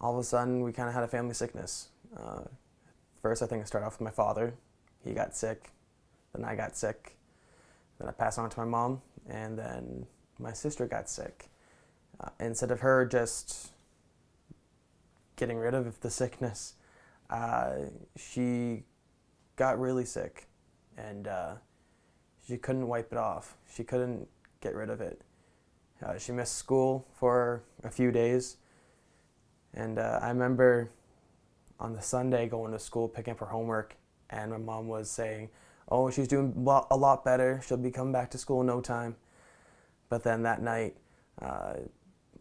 all of a sudden we kind of had a family sickness. First, I think it started off with my father. He got sick, then I got sick, then I passed on to my mom, and then my sister got sick. Instead of her just getting rid of the sickness, she got really sick, and she couldn't wipe it off. She couldn't get rid of it. She missed school for a few days, and I remember on the Sunday going to school, picking up her homework, and my mom was saying, "Oh, she's doing a lot better. She'll be coming back to school in no time." But then that night,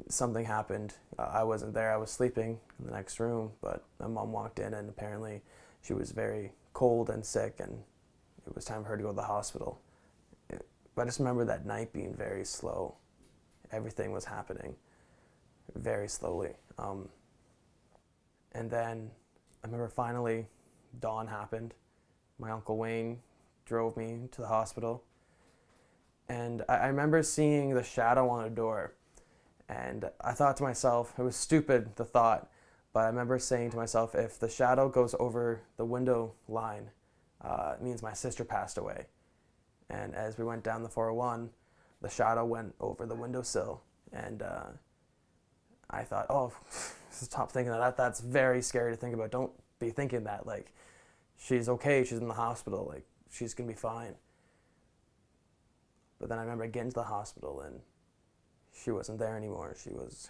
something happened. I wasn't there. I was sleeping in the next room, but my mom walked in, and apparently she was very cold and sick, and it was time for her to go to the hospital. But I just remember that night being very slow. Everything was happening very slowly. And then I remember finally dawn happened. My Uncle Wayne drove me to the hospital. And I remember seeing the shadow on a door. And I thought to myself, it was stupid, the thought, but I remember saying to myself, if the shadow goes over the window line, it means my sister passed away. And as we went down the 401, the shadow went over the windowsill. And I thought, oh, stop thinking that. That's very scary to think about. Don't be thinking that. Like, she's okay. She's in the hospital. Like, she's going to be fine. But then I remember getting to the hospital, and she wasn't there anymore. She was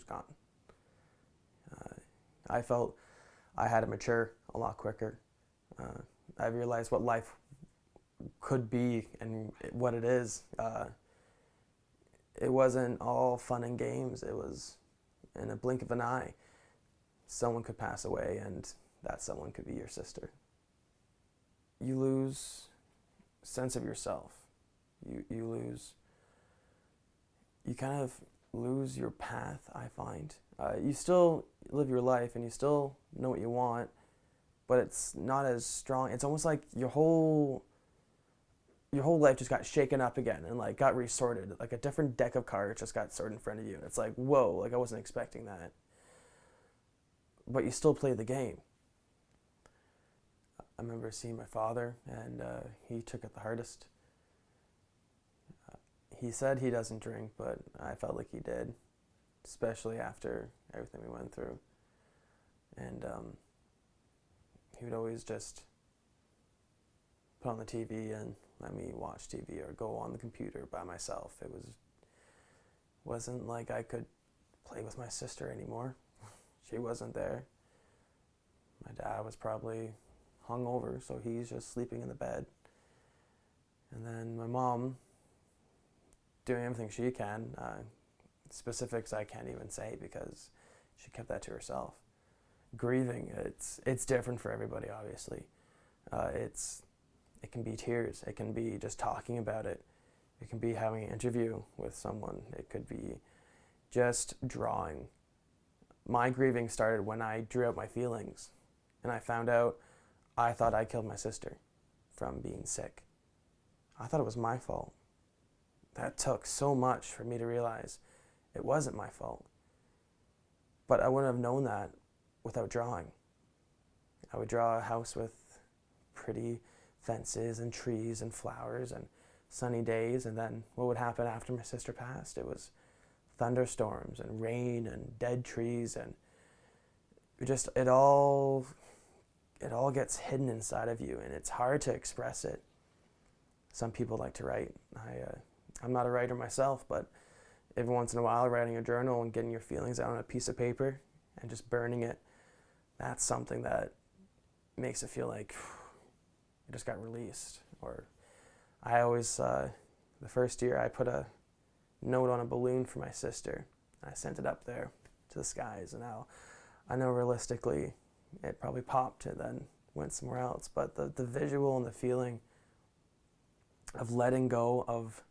gone. I felt I had to mature a lot quicker. I realized what life could be and what it is. It wasn't all fun and games. It was in a blink of an eye. Someone could pass away, and that someone could be your sister. You lose sense of yourself. You kind of lose your path, I find. You still live your life and you still know what you want, but it's not as strong. It's almost like your whole life just got shaken up again and like got resorted. Like a different deck of cards just got sorted in front of you. And it's like, whoa, like I wasn't expecting that. But you still play the game. I remember seeing my father, and he took it the hardest. He said he doesn't drink, but I felt like he did, especially after everything we went through. And he would always just put on the TV and let me watch TV or go on the computer by myself. Wasn't like I could play with my sister anymore. She wasn't there. My dad was probably hungover, so he's just sleeping in the bed. And then my mom doing everything she can. Specifics I can't even say because she kept that to herself. Grieving, it's different for everybody, obviously. It can be tears. It can be just talking about it. It can be having an interview with someone. It could be just drawing. My grieving started when I drew out my feelings, and I found out I thought I killed my sister from being sick. I thought it was my fault. That took so much for me to realize it wasn't my fault. But I wouldn't have known that without drawing. I would draw a house with pretty fences and trees and flowers and sunny days, and then what would happen after my sister passed? It was thunderstorms and rain and dead trees, and it all gets hidden inside of you, and it's hard to express it. Some people like to write. I'm not a writer myself, but every once in a while writing a journal and getting your feelings out on a piece of paper and just burning it, that's something that makes it feel like it just got released. Or I always, the first year I put a note on a balloon for my sister. I sent it up there to the skies, and now I know realistically it probably popped and then went somewhere else, but the visual and the feeling of letting go of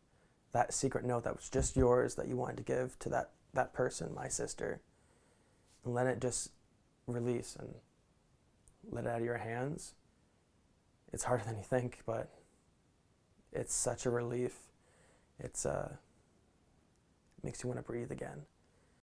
that secret note that was just yours that you wanted to give to that person, my sister, and let it just release and let it out of your hands. It's harder than you think, but it's such a relief. It makes you want to breathe again.